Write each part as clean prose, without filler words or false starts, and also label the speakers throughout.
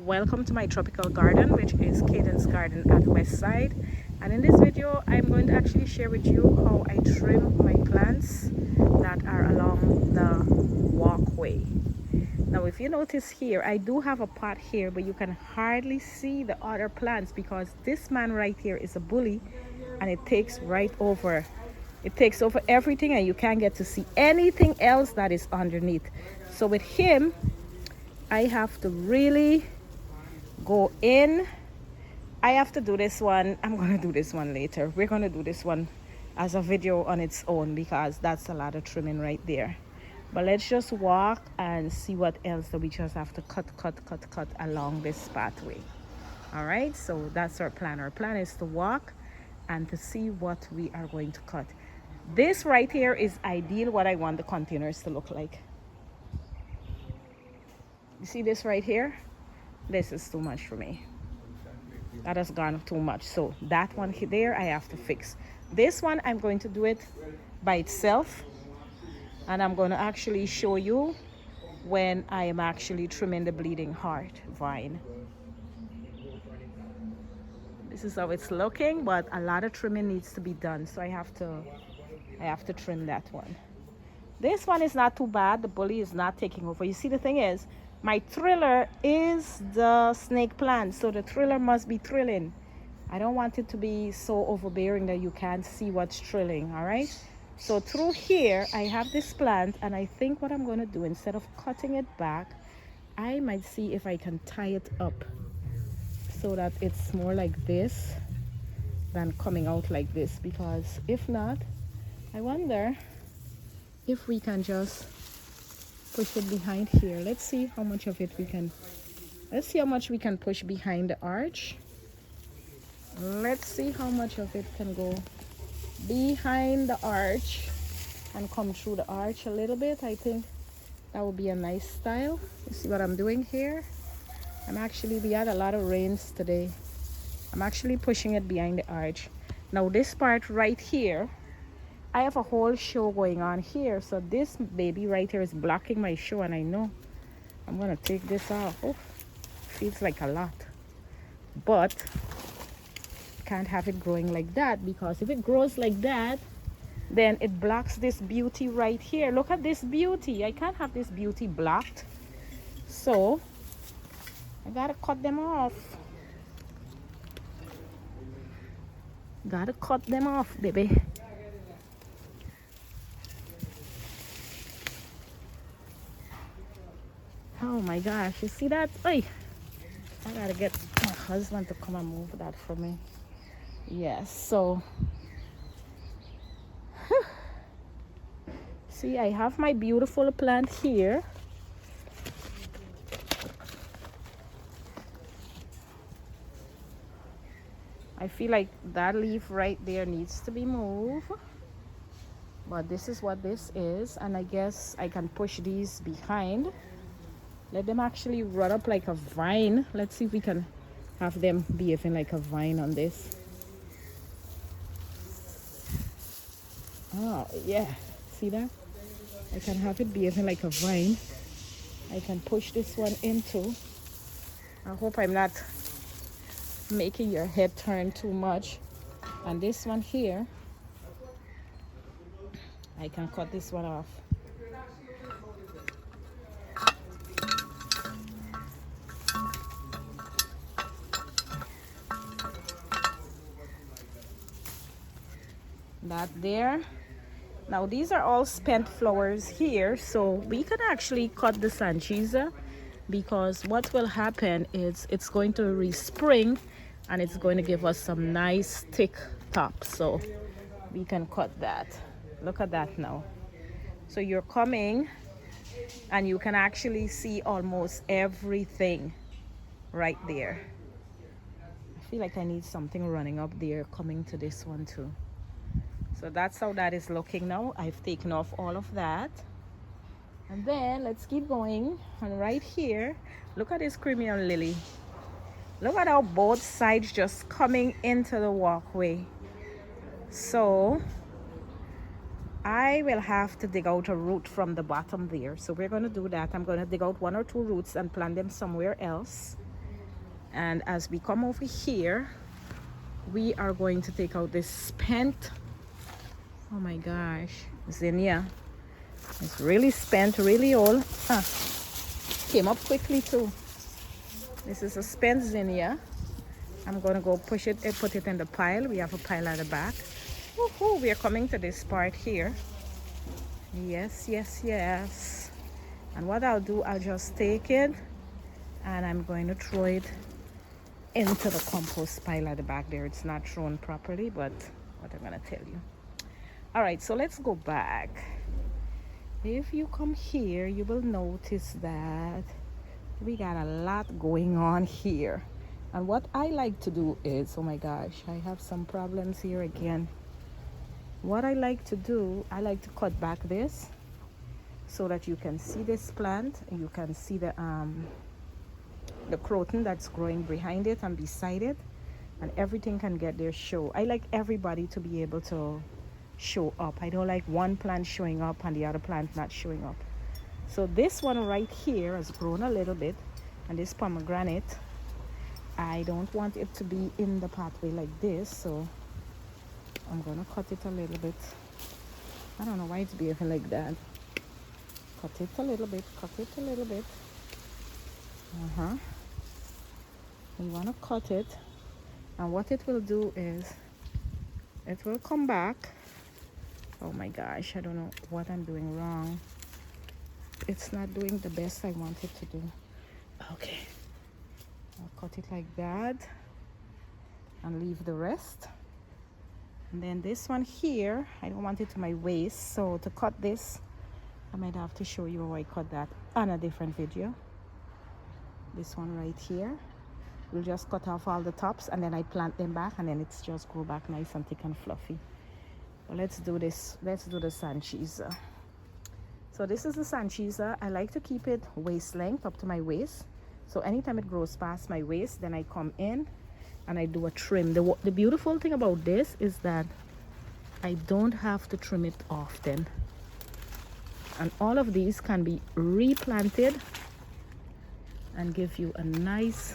Speaker 1: Welcome to my tropical garden, which is Cadence Garden at West Side. And in this video I'm going to actually share with you how I trim my plants that are along the walkway. Now if you notice here, I do have a pot here, but you can hardly see the other plants because this man right here is a bully and it takes right over. It takes over everything and you can't get to see anything else that is underneath. So with him, I have to really go in. I have to do this one. I'm going to do this one later. We're going to do this one as a video on its own because that's a lot of trimming right there. But let's just walk and see what else that we just have to cut along this pathway. All right, so that's our plan. Our plan is to walk and to see what we are going to cut. This right here is ideal what I want the containers to look like. You see this right here? This is too much for me. That has gone too much. So that one there I have to fix. This one I'm going to do it by itself. And I'm going to actually show you when I am actually trimming the bleeding heart vine. This is how it's looking, but a lot of trimming needs to be done. So I have to trim that one. This one is not too bad. The bully is not taking over. You see, the thing is, my thriller is the snake plant, so the thriller must be thrilling. I don't want it to be so overbearing that you can't see what's thrilling. All right, so through here I have this plant, and I think what I'm going to do, instead of cutting it back, I might see if I can tie it up so that it's more like this than coming out like this, because if not, I wonder if we can just push it behind here. Let's see how much of it we can, let's see how much we can push behind the arch. Let's see how much of it can go behind the arch and come through the arch a little bit. I think that would be a nice style. You see what I'm doing here? We had a lot of rains today. I'm actually pushing it behind the arch. Now this part right here, I have a whole show going on here, so this baby right here is blocking my show, and I know I'm gonna take this off. Oh, feels like a lot, but can't have it growing like that, because if it grows like that, then it blocks this beauty right here. Look at this beauty. I can't have this beauty blocked, so I gotta cut them off. Gotta cut them off, baby. Oh my gosh, you see that? Oy, I gotta get my husband to come and move that for me. Yes, so see, I have my beautiful plant here. I feel like that leaf right there needs to be moved, but this is what this is, and I guess I can push these behind. Let them actually run up like a vine. Let's see if we can have them behaving like a vine on this. Oh, yeah. See that? I can have it behaving like a vine. I can push this one into. I hope I'm not making your head turn too much. And this one here, I can cut this one off. That there. Now these are all spent flowers here, so we can actually cut the Sanchiza, because what will happen is it's going to respring and it's going to give us some nice thick tops, so we can cut that. Look at that now. So you're coming and you can actually see almost everything right there. I feel like I need something running up there coming to this one too. So that's how that is looking now. I've taken off all of that. And then let's keep going. And right here, look at this Crimean lily. Look at how both sides just coming into the walkway. So I will have to dig out a root from the bottom there. So we're going to do that. I'm going to dig out 1 or 2 roots and plant them somewhere else. And as we come over here, we are going to take out this spent, oh my gosh, zinnia. It's really spent, really old. Ah, came up quickly too. This is a spent zinnia. I'm gonna go push it and put it in the pile. We have a pile at the back. Woohoo, we are coming to this part here. Yes, yes, yes. And what I'll do, I'll just take it and I'm going to throw it into the compost pile at the back there. It's not thrown properly, but what I'm gonna tell you. All right, so let's go back. If you come here, you will notice that we got a lot going on here. And what I like to do is, oh my gosh, I have some problems here again. What I like to do, I like to cut back this so that you can see this plant and you can see the croton that's growing behind it and beside it, and everything can get their show. I like everybody to be able to show up. I don't like one plant showing up and the other plant not showing up. So this one right here has grown a little bit, and this pomegranate, I don't want it to be in the pathway like this, so I'm gonna cut it a little bit. I don't know why it's behaving like that. Cut it a little bit, cut it a little bit. You want to cut it, and what it will do is it will come back. Oh my gosh, I don't know what I'm doing wrong. It's not doing the best I want it to do. Okay, I'll cut it like that and leave the rest. And then this one here, I don't want it to my waist, so to cut this, I might have to show you how I cut that on a different video. This one right here, we'll just cut off all the tops and then I plant them back, and then it's just grow back nice and thick and fluffy. Well, let's do this. Let's do the Sanchiza. So this is the Sanchiza. I like to keep it waist length up to my waist. So anytime it grows past my waist, then I come in and I do a trim. The beautiful thing about this is that I don't have to trim it often. And all of these can be replanted and give you a nice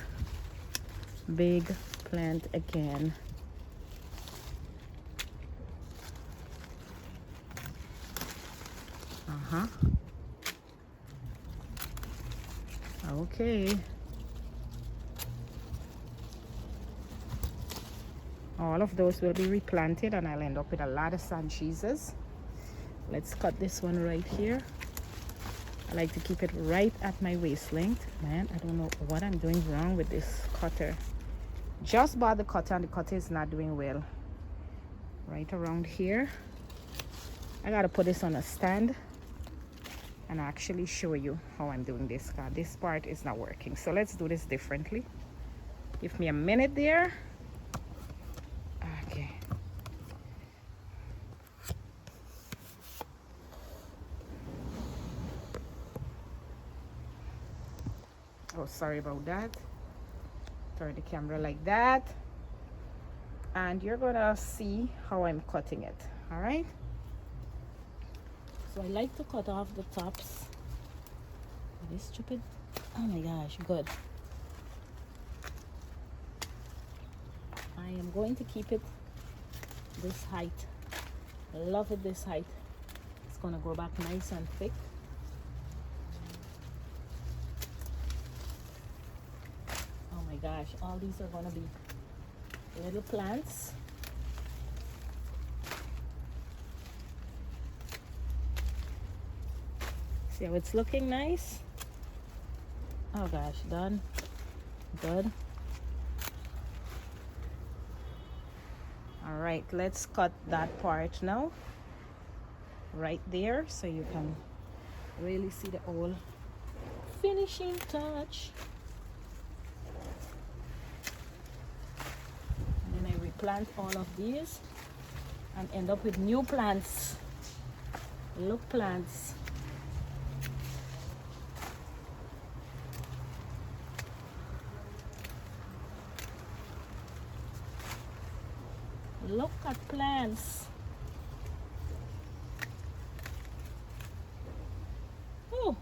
Speaker 1: big plant again. Okay. All of those will be replanted and I'll end up with a lot of Sanchizas. Let's cut this one right here. I like to keep it right at my waist length. Man, I don't know what I'm doing wrong with this cutter. Just bought the cutter and the cutter is not doing well. Right around here. I gotta put this on a stand and actually show you how I'm doing this, because this part is not working. So let's do this differently. Give me a minute there. Okay. Oh, sorry about that. Turn the camera like that. And you're gonna see how I'm cutting it, all right? So I like to cut off the tops. Are they stupid? Oh my gosh, good. I am going to keep it this height. I love it this height. It's gonna grow back nice and thick. Oh my gosh, all these are gonna be little plants. See how it's looking nice? Oh gosh, done. Good. All right, let's cut that part now. Right there, so you can really see the whole finishing touch. And then I replant all of these and end up with new plants. Look, plants. Look at plants. Oh,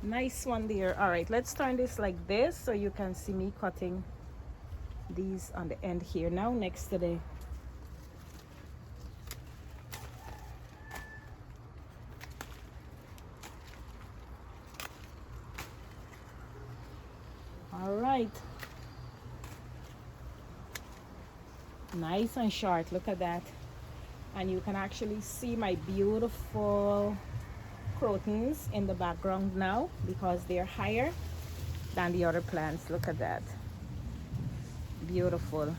Speaker 1: Nice one there. All right, let's turn this like this so you can see me cutting these on the end here now next to the all right, nice and short, look at that. And you can actually see my beautiful crotons in the background now because they're higher than the other plants. Look at that, beautiful.